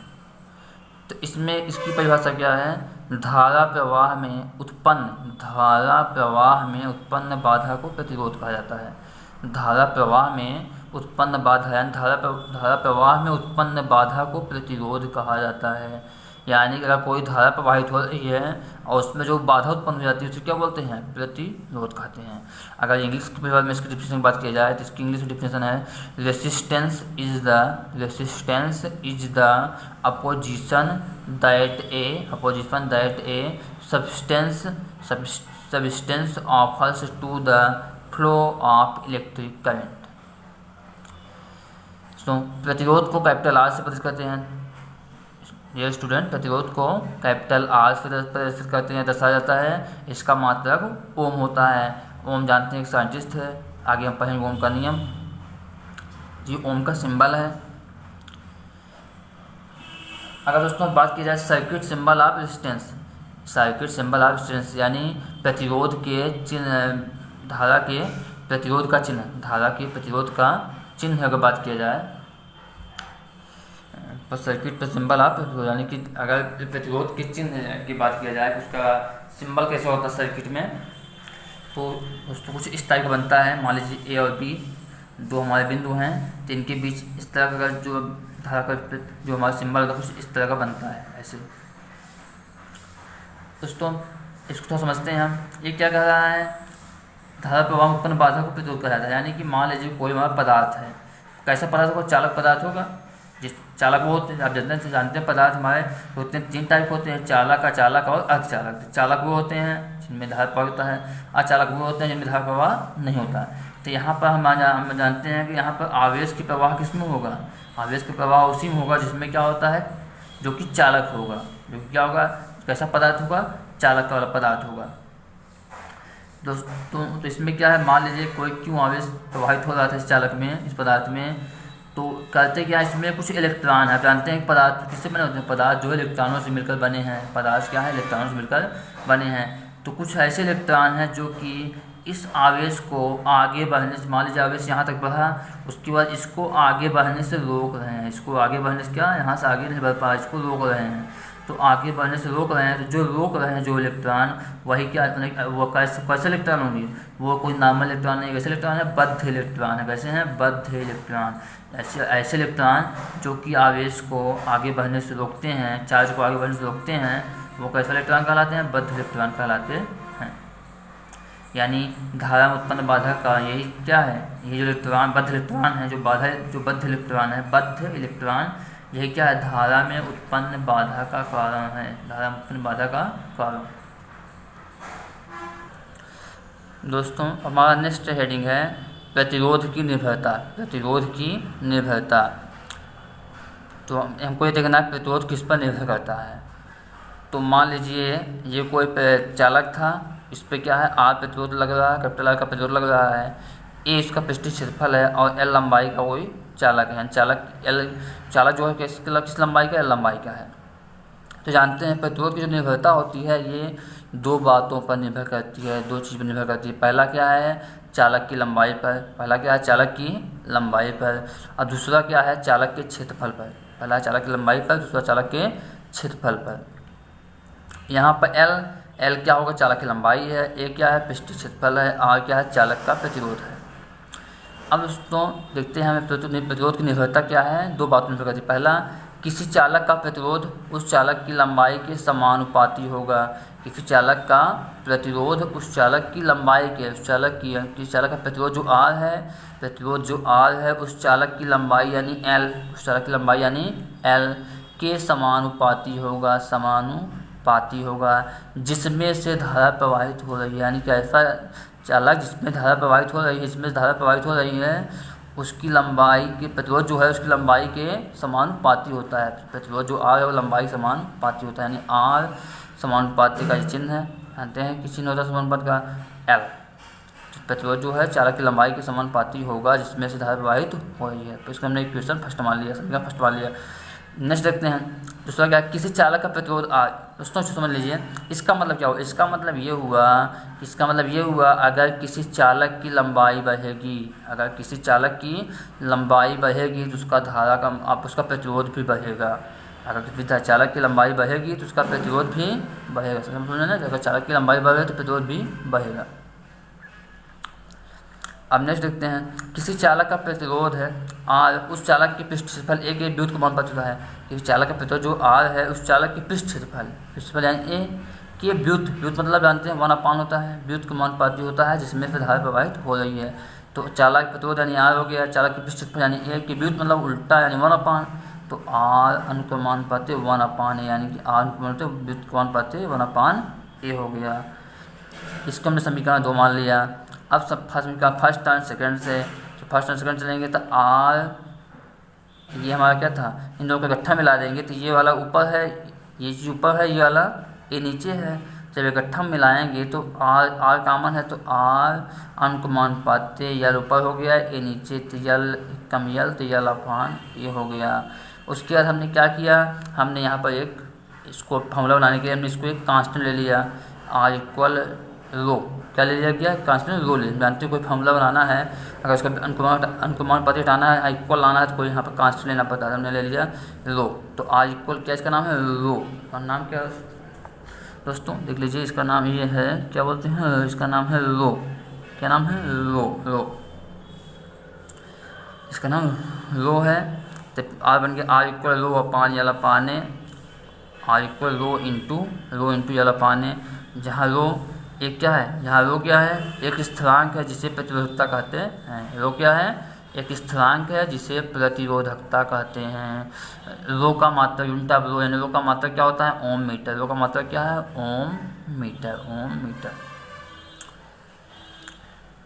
तो इसमें इसकी परिभाषा क्या है, धारा प्रवाह में उत्पन्न बाधा को प्रतिरोध कहा जाता है। धारा प्रवाह में उत्पन्न बाधा, यानी धारा प्रवाह में उत्पन्न बाधा को प्रतिरोध कहा जाता है। यानी कि अगर कोई धारा प्रवाहित हो रही है और उसमें जो बाधा उत्पन्न हो जाती है उसे क्या बोलते हैं, प्रतिरोध कहते हैं। अगर इंग्लिश के परिभाषा में इसकी डिफिनेशन की बात की जाए तो इसकी इंग्लिश डिफिनेशन है, resistance is the opposition that A substance offers to the flow of electric current। प्रतिरोध को कैपिटल आर से प्रदर्शित करते हैं। ये स्टूडेंट, प्रतिरोध को कैपिटल आर से प्रदर्शित करते हैं, दर्शाया जाता है। इसका मात्रक ओम होता है। ओम जानते हैं एक साइंटिस्ट है, आगे हम पढ़ेंगे ओम का नियम। ये ओम का सिंबल है। अगर दोस्तों बात की जाए सर्किट सिंबल ऑफ रेजिस्टेंस, यानी प्रतिरोध के चिन्ह, धारा के प्रतिरोध का चिन्ह अगर बात किया जाए तो सर्किट पर सिंबल ऑफ, यानी कि अगर प्रतिरोध के चिन्ह की बात किया जाए उसका सिंबल कैसे होता है सर्किट में, तो दोस्तों कुछ इस टाइप का बनता है। मान लीजिए ए और बी 2 हमारे बिंदु हैं, तो इनके बीच इस तरह का जो धारा का जो हमारा सिंबल होता है कुछ इस तरह का बनता है ऐसे। दोस्तों इसको थोड़ा समझते हैं हम। ये क्या कह रहा है, धारा प्रवाह उत्पन्न बाधा को प्रतिरोध कहा जाता है। यानी कि मान लीजिए कोई हमारा पदार्थ है, कैसा पदार्थ होगा, चालक पदार्थ होगा। जिस चालक वो होते हैं, आप जानते हैं पदार्थ हमारे होते हैं 3 टाइप होते हैं, चालक, अचालक और अर्धचालक। चालक वो होते हैं जिनमें धारा प्रवाह होता है, अचालक वो होते हैं जिनमें धारा प्रवाह नहीं होता है। तो यहाँ पर हम जानते हैं कि यहाँ पर आवेश की प्रवाह किसमें होगा, आवेश का प्रवाह उसी में होगा जिसमें क्या होता है, जो कि चालक होगा, जो कि क्या होगा, कैसा पदार्थ होगा, चालक वाला पदार्थ होगा। दोस्तों तो इसमें क्या है, मान लीजिए कोई क्यों आवेश प्रवाहित हो रहा था इस चालक में, इस पदार्थ में, तो कहते क्या इसमें कुछ इलेक्ट्रॉन है। जानते हैं पदार्थ किससे बने होते हैं, पदार्थ जो है इलेक्ट्रॉनों से मिलकर बने हैं, पदार्थ क्या है, इलेक्ट्रॉनों से मिलकर बने हैं। तो कुछ ऐसे इलेक्ट्रॉन हैं जो कि इस आवेश को आगे बढ़ने से, मान लीजिए आवेश यहाँ तक बढ़ा, उसके बाद इसको आगे बढ़ने से रोक रहे हैं, इसको आगे बढ़ने से क्या, यहाँ से आगे नहीं बढ़ पा, इसको रोक रहे हैं। तो आगे बढ़ने से रोक रहे हैं, तो जो रोक रहे हैं जो इलेक्ट्रॉन, वही क्या, वो कैसे इलेक्ट्रॉन होंगे, वो कोई नॉर्मल इलेक्ट्रॉन नहीं, कैसे इलेक्ट्रॉन है, बद्ध इलेक्ट्रॉन है। कैसे हैं, बद्ध इलेक्ट्रॉन। ऐसे इलेक्ट्रॉन जो कि आवेश को आगे बढ़ने से रोकते हैं, चार्ज को आगे बढ़ने से रोकते हैं, वो कैसे इलेक्ट्रॉन कहलाते हैं, बद्ध इलेक्ट्रॉन कहलाते हैं। यानी धारा में उत्पन्न बाधा का यही क्या है, ये जो इलेक्ट्रॉन बद्ध इलेक्ट्रॉन है, जो बद्ध इलेक्ट्रॉन है, बद्ध इलेक्ट्रॉन, यही क्या है, धारा में उत्पन्न बाधा का कारण है, धारा में उत्पन्न बाधा का कारण। दोस्तों हमारा नेक्स्ट हेडिंग है प्रतिरोध की निर्भरता, प्रतिरोध की निर्भरता। तो हमको ये देखना है प्रतिरोध किस पर निर्भर करता है। तो मान लीजिए ये कोई चालक था, इस पर क्या है, आर प्रतिरोध लग रहा है, कैपिटल आर का प्रतिरोध लग रहा है, ए इसका पृष्ठीय क्षेत्रफल है और एल लंबाई का कोई चालक है, चालक जो है किस लंबाई का, एल लंबाई का है। तो जानते हैं प्रतिरोध की जो निर्भरता होती है ये दो बातों पर निर्भर करती है, दो चीज़ पर निर्भर करती है। पहला क्या है, चालक की लंबाई पर, पहला क्या है, चालक की लंबाई पर, और दूसरा क्या है, चालक के क्षेत्रफल पर। पहला है चालक की लंबाई पर, दूसरा चालक के क्षेत्रफल पर। यहाँ पर एल क्या होगा, चालक की लंबाई है, ए क्या है, पृष्ठीय क्षेत्रफल है, आर क्या है, चालक का प्रतिरोध है। अब दोस्तों देखते हैं हमें प्रतिरोध की निर्भरता क्या है, दो बातों निर्भर करती है। पहला, किसी चालक का प्रतिरोध उस चालक की लंबाई के समानुपाती होगा। किसी चालक का प्रतिरोध उस चालक की लंबाई के, उस चालक का प्रतिरोध जो आर है, प्रतिरोध जो आर है उस चालक की लंबाई यानी एल, उस चालक की लंबाई यानी एल के समानुपाती होगा, समानुपाती होगा, जिसमें से धारा प्रवाहित हो रही है। यानी कि ऐसा चालक जिसमें धारा प्रवाहित हो रही है, उसकी लंबाई के प्रतिरोध जो है उसकी लंबाई के समानुपाती होता है। प्रतिरोध जो आर है वो लंबाई समानुपाती होता है, यानी आर समानुपाती का चिन्ह है, जानते हैं किस चिन्ह होता है समानुपात का, एल। प्रतिरोध जो है चालक की लंबाई के समानुपाती होगा जिसमें से धारा प्रवाहित हो रही है। तो इसको हमने इक्वेशन फर्स्ट मान लिया, समीकरण फर्स्ट मान लिया। नेक्स्ट देखते हैं दूसरा क्या, किसी चालक का प्रतिरोध आर। दोस्तों समझ लीजिए इसका मतलब क्या हुआ, इसका मतलब ये हुआ अगर किसी चालक की लंबाई बढ़ेगी, अगर किसी चालक की लंबाई बढ़ेगी तो उसका धारा का उसका प्रतिरोध भी बढ़ेगा। अगर किसी चालक की लंबाई बढ़ेगी तो उसका प्रतिरोध भी बढ़ेगा। समझ ना, अगर चालक की लंबाई बढ़े तो प्रतिरोध भी बढ़ेगा। अब नेक्स्ट देखते हैं, किसी चालक का प्रतिरोध है आर, उस चालक के पृष्ठ क्षेत्रफल ए के व्युत्क्रम मान पता है। किसी चालक का प्रतिरोध जो आर है उस चालक के पृष्ठ क्षेत्रफल यानी ए के व्युत्क्रम मतलब जानते हैं 1/, होता है, व्युत्क्रम अनुपाती होता है जिसमें से धारा प्रवाहित हो रही है। तो चालक प्रतिरोध यानी आर हो गया, चालक के पृष्ठ क्षेत्रफल यानी ए के व्युत्क्रम मतलब उल्टा यानी 1/, तो आर अनुक्रमानुपाती 1/, यानी कि आर व्युत्क्रमानुपाती 1/a हो गया। इसको हमने समीकरण 2 मान लिया। अब सब फर्स्ट एंड सेकंड से, तो फर्स्ट एंड सेकंड चलेंगे तो आर, ये हमारा क्या था, इन दोनों का इकट्ठा मिला देंगे तो ये वाला ऊपर है, ये चीज़ ऊपर है, ये वाला ये नीचे है। जब इकट्ठा मिलाएंगे तो आर कॉमन है, तो आर अनुक्रमानुपाती यल ऊपर हो गया, ए नीचे, तो यल कम यल, तो यल अपान ये हो गया। उसके बाद हमने क्या किया, हमने यहाँ पर एक इसको फॉर्मूला बनाने के लिए हमने इसको एक कांस्टेंट ले लिया, आर इक्वल रो, क्या ले लिया गया, कांस्टेंट रो ले। जानते हो कोई फॉर्मूला बनाना है, अगर उसका अनुक्रमानुपाती हटाना है, इक्वल लाना है, तो कोई यहाँ पर कांस्टेंट लेना पड़ता है, हमने ले लिया रो। तो आर इक्वल क्या, इसका नाम है रो, और नाम क्या दोस्तों देख लीजिए, इसका नाम ये है, क्या बोलते हैं, इसका नाम है रो। क्या नाम है, रो, इसका नाम रो है। तो आर बन गया R equal rho upon L upon A, R equal rho into L upon A, जहाँ रो एक क्या है, यहाँ रो क्या है, एक स्थिरांक है जिसे प्रतिरोधकता कहते हैं। रो क्या है, एक स्थिरांक है जिसे प्रतिरोधकता कहते हैं। रो का मात्रक यूनिट ऑफ रो, यानी रो का मात्रक क्या होता है, ओम मीटर। रो का मात्रक क्या है, ओम मीटर।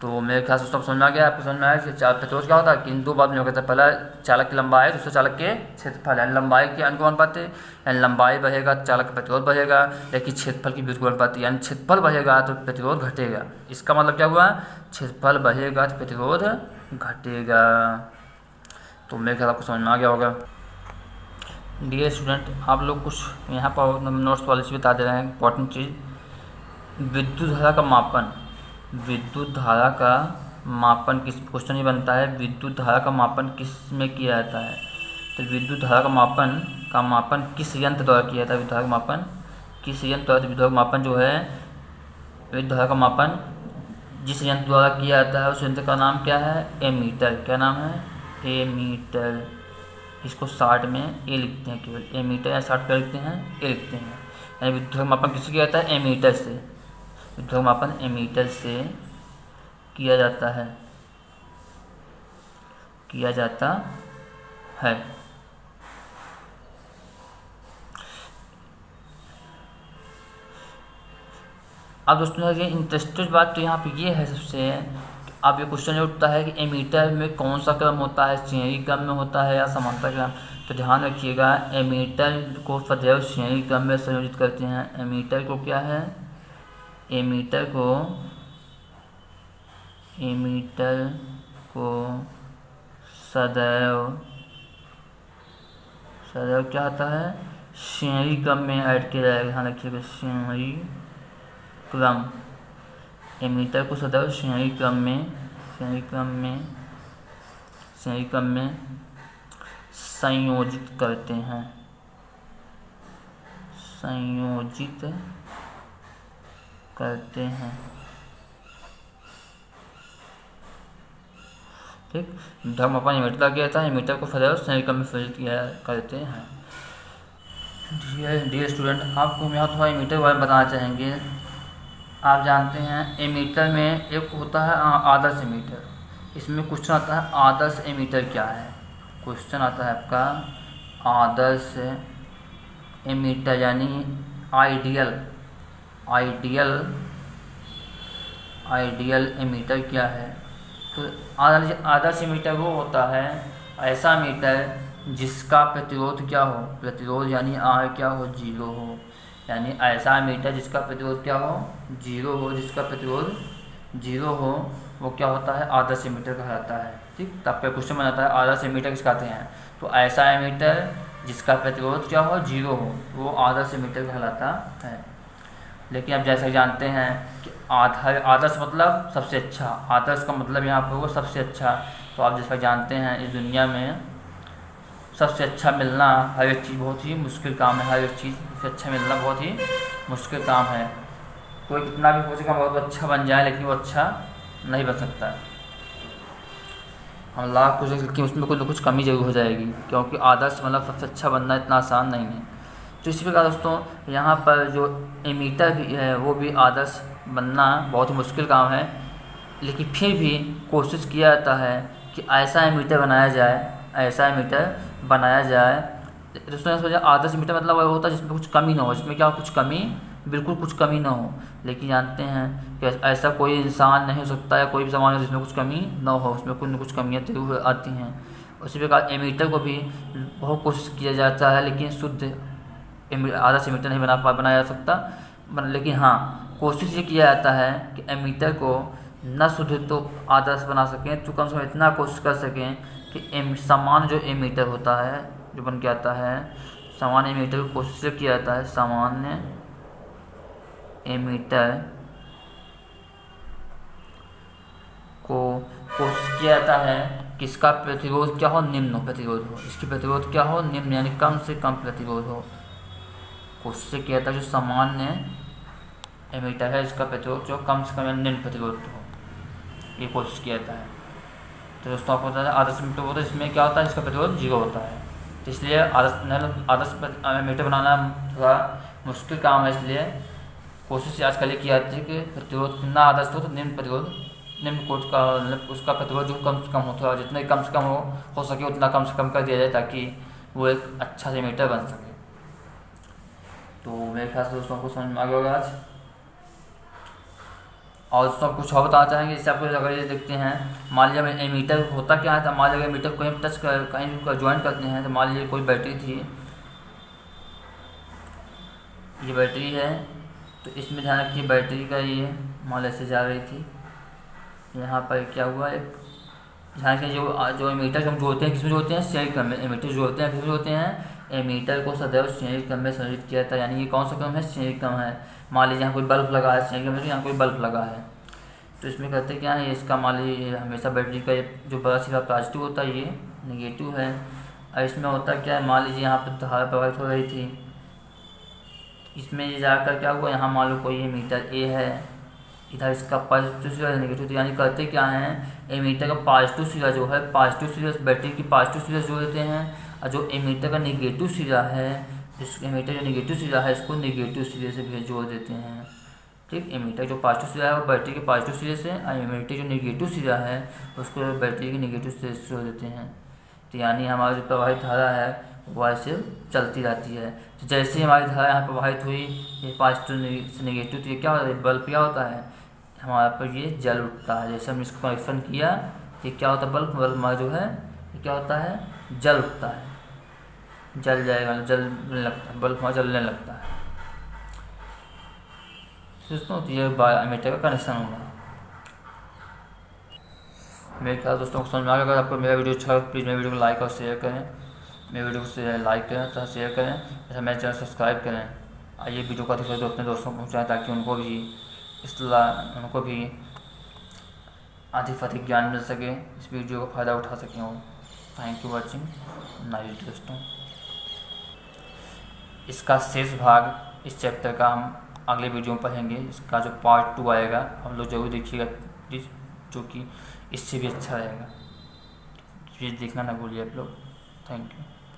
तो मेरे ख्याल से सब समझ में आ गया, आपको समझ में आया कि प्रतिरोध क्या होता है कि इन 2 बात में हो गया था। पहला चालक की लंबाई, दूसरा चालक के क्षेत्रफल, यानी लंबाई के अनुपाती, यानी लंबाई बढ़ेगा चालक का प्रतिरोध बढ़ेगा, लेकिन क्षेत्रफल की अनुपाती, यानी क्षेत्रफल बढ़ेगा तो प्रतिरोध घटेगा। इसका मतलब क्या हुआ, क्षेत्रफल बढ़ेगा तो प्रतिरोध घटेगा। तो मेरे ख्याल आपको समझ में आ गया होगा। डियर स्टूडेंट, आप लोग कुछ यहाँ पर नोट्स वाले से बता दे रहे हैं इंपॉर्टेंट चीज़। विद्युत धारा का मापन, विद्युत धारा का मापन किस, क्वेश्चन ये बनता है विद्युत धारा का मापन किस में किया जाता है। तो विद्युत धारा का मापन किस यंत्र द्वारा किया जाता है, विद्युत धारा का मापन किस यंत्र द्वारा। विद्युत धारा का मापन जो है, विद्युत धारा का मापन जिस यंत्र द्वारा किया जाता है उस यंत्र का नाम क्या है, एमीटर। क्या नाम है, एमीटर। इसको शॉर्ट में ए लिखते हैं, केवल एमीटर, या शॉर्ट कर लिखते हैं ए लिखते हैं। यानी विद्युत धारा का मापन किससे किया जाता है, एमीटर से। विद्युत धारा का मापन एमीटर से किया जाता है, किया जाता है। अब दोस्तों ये इंटरेस्टेड बात तो यहाँ पे ये है सबसे, अब ये क्वेश्चन उठता है कि एमीटर में कौन सा क्रम होता है, श्रेणी क्रम में होता है या समांतर क्रम। तो ध्यान रखिएगा, एमीटर को सदैव श्रेणी क्रम में संयोजित करते हैं। एमीटर को क्या है, एमीटर को सदैव क्या होता है, श्रेणी क्रम में ऐड किया जाएगा। ध्यान रखिएगा, श्रेणी क्रम, एमीटर को सदैव श्रेणी क्रम में संयोजित करते हैं, ठीक। धर्म अपन एमीटर किया था, एमीटर को सदैव श्रेणी क्रम में संयोजित किया करते हैं। डियर स्टूडेंट, आपको हम यहाँ थोड़ा एमीटर के बारे में बताना चाहेंगे। आप जानते हैं एमीटर में एक होता है आदर्श एमीटर। इसमें क्वेश्चन आता है आदर्श एमीटर क्या है। क्वेश्चन आता है आपका आदर्श एमीटर, यानी आइडियल एमीटर क्या है। तो आदर्श एमीटर वो होता है ऐसा एमीटर जिसका प्रतिरोध क्या हो, प्रतिरोध यानी आर क्या हो, 0 हो। यानी ऐसा एमीटर जिसका प्रतिरोध क्या हो, 0 हो, जिसका प्रतिरोध 0 हो, वो क्या होता है, आदर्श एमीटर कहलाता है। ठीक, तब पे क्वेश्चन बनाता है आदर्श एमीटर किस कहते हैं। तो ऐसा एमीटर जिसका प्रतिरोध क्या हो, 0 हो, वो आदर्श एमीटर कहलाता है। लेकिन आप जैसा जानते हैं कि आदर्श मतलब सबसे अच्छा, आदर्श का मतलब यहाँ पर वो सबसे अच्छा। तो आप जैसा जानते हैं इस दुनिया में सबसे अच्छा मिलना हर एक चीज़ बहुत ही मुश्किल काम है। हर एक चीज़ से अच्छा मिलना बहुत ही मुश्किल काम है। कोई कितना भी हो सके बहुत अच्छा बन जाए, लेकिन वो अच्छा नहीं बन सकता। हम लाख कोशिश करके उसमें कुछ न कुछ कमी जरूर हो जाएगी, क्योंकि आदर्श मतलब सबसे अच्छा बनना इतना आसान नहीं है। तो इसी प्रकार दोस्तों यहाँ पर जो एमीटर भी है वो भी आदर्श बनना बहुत ही मुश्किल काम है, लेकिन फिर भी कोशिश किया जाता है कि ऐसा एमीटर बनाया जाए। दोस्तों सोचा आदर्श एमीटर मतलब वो होता है जिसमें कुछ कमी ना हो, जिसमें क्या कुछ कमी, बिल्कुल कुछ कमी ना हो। लेकिन जानते हैं कि ऐसा कोई इंसान नहीं हो सकता है, कोई भी सामान हो जिसमें कुछ कमी ना हो, उसमें कुछ न कुछ कमियाँ जरूर आती हैं। उसी प्रकार एमीटर को भी बहुत कोशिश किया जाता है, लेकिन शुद्ध आदर्श एमीटर नहीं बनाया जा सकता। लेकिन हाँ, कोशिश ये किया जाता है कि एमीटर को न शुद्ध तो आदर्श बना सकें, तो कम से कम इतना कोशिश कर सकें कि सामान्य जो एमीटर होता है जो बन के आता है, सामान्य एमीटर को कोशिश किया जाता है, सामान्य एमीटर को कोशिश किया जाता है कि इसका प्रतिरोध क्या हो, निम्न प्रतिरोध हो, इसकी प्रतिरोध क्या हो, निम्न, यानी कम से कम प्रतिरोध हो। कोशिश किया जाता है जो सामान्य एमीटर है इसका प्रतिरोध जो कम से कम निम्न प्रतिरोध हो, ये कोशिश किया जाता है। तो दोस्तों आपको बताया आदर्श एमीटर होता है इसमें क्या होता है, इसका प्रतिरोध 0 होता है। तो इसलिए आदर्श एमीटर बनाना थोड़ा मुश्किल काम है, इसलिए कोशिश आजकल ये की जाती है कि प्रतिरोध कितना आदर्श हो तो निम्न कोट का मतलब उसका प्रतिरोध जो कम से कम होता है, जितना कम से कम हो सके उतना कम से कम कर दिया जाए, ताकि वो एक अच्छा से एमीटर बन सके। तो मेरे ख्याल से दोस्तों को समझ में आ गया होगा आज। और सब कुछ और बताना चाहेंगे। जैसे आपको अगर ये देखते हैं, मान लीजिए हमें एमीटर होता क्या है, तो मान लीजिए एमीटर को कहीं टच कर कहीं भी ज्वाइन करते हैं, तो मान लीजिए कोई बैटरी थी, ये बैटरी है, तो इसमें ध्यान रखिए बैटरी का ये मान ऐसे जा रही थी, यहाँ पर क्या हुआ, एक ध्यान रखिए जो एमीटर हम जोड़ते हैं किसमें जोड़ते हैं, श्रेणी क्रम में। एमीटर जोड़ते हैं किसमें जोड़ते हैं, एमीटर को सदैव श्रेणी क्रम में संयोजित किया था, यानी ये कौन सा क्रम है, श्रेणी क्रम है। मान लीजिए यहाँ कोई बल्ब लगा है श्रेणी क्रम में, यहाँ कोई बल्ब लगा है, तो इसमें करते क्या है, इसका मान लीजिए हमेशा बैटरी का जो बड़ा सिरा पॉजिटिव होता है ये नेगेटिव है, और इसमें होता क्या है, मान लीजिए यहाँ पर धारा प्रवाहित हो रही थी, इसमें ये जाकर क्या हुआ, यहाँ मान लो कोई एमीटर ए है, इधर इसका पॉजिटिव सिरा नेगेटिव, तो यानी करते क्या हैं, एमीटर का पॉजिटिव सिरा जो है, पॉजिटिव सिरा बैटरी की पॉजिटिव सिरा जोड़ देते हैं, और जो एमीटर का नेगेटिव सिरा है, इस एमीटर जो नेगेटिव सिरा है इसको नेगेटिव सिरे से भी जोड़ देते हैं। ठीक, एमीटर जो पॉजिटिव सिरा है वो बैटरी के पॉजिटिव सिरे से, और एमीटर जो नेगेटिव सिरा है उसको बैटरी के नेगेटिव सिरे से जोड़ देते हैं। तो यानी हमारा जो प्रवाहित धारा है वो ऐसे चलती रहती है। तो जैसे हमारी धारा यहाँ प्रवाहित हुई, ये पॉजिटिव से नेगेटिव, तो ये क्या होता है, बल्ब क्या होता है हमारा पर, ये जल उठता है। जैसे हमने इसको कनेक्शन किया तो क्या होता है, बल्ब हमारा जो है ये क्या होता है, जल उठता है, जल जाएगा, जलने लगता है, बल्ब हमारा जलने लगता है। दोस्तों तो ये एमीटर का कनेक्शन होगा। मेरे ख्याल दोस्तों को समझ में आ गया। अगर आपको मेरा वीडियो अच्छा लगा प्लीज़ मेरे वीडियो को लाइक और शेयर करें, मेरे वीडियो को लाइक करें तथा शेयर करें, ऐसा मेरे चैनल सब्सक्राइब करें। आइए वीडियो का अधिक अपने दोस्तों को पहुँचाएँ ताकि उनको भी अधिक से अधिक ज्ञान मिल सके, इस वीडियो का फ़ायदा उठा सकें वो। थैंक यू वॉचिंग नाइस दोस्तों। इसका शेष भाग इस चैप्टर का हम अगले वीडियो में पढ़ेंगे। इसका जो पार्ट 2 आएगा हम लोग जरूर देखिएगा, जो कि इससे भी अच्छा रहेगा। प्लीज़ देखना ना भूलिए आप लोग। Thank you.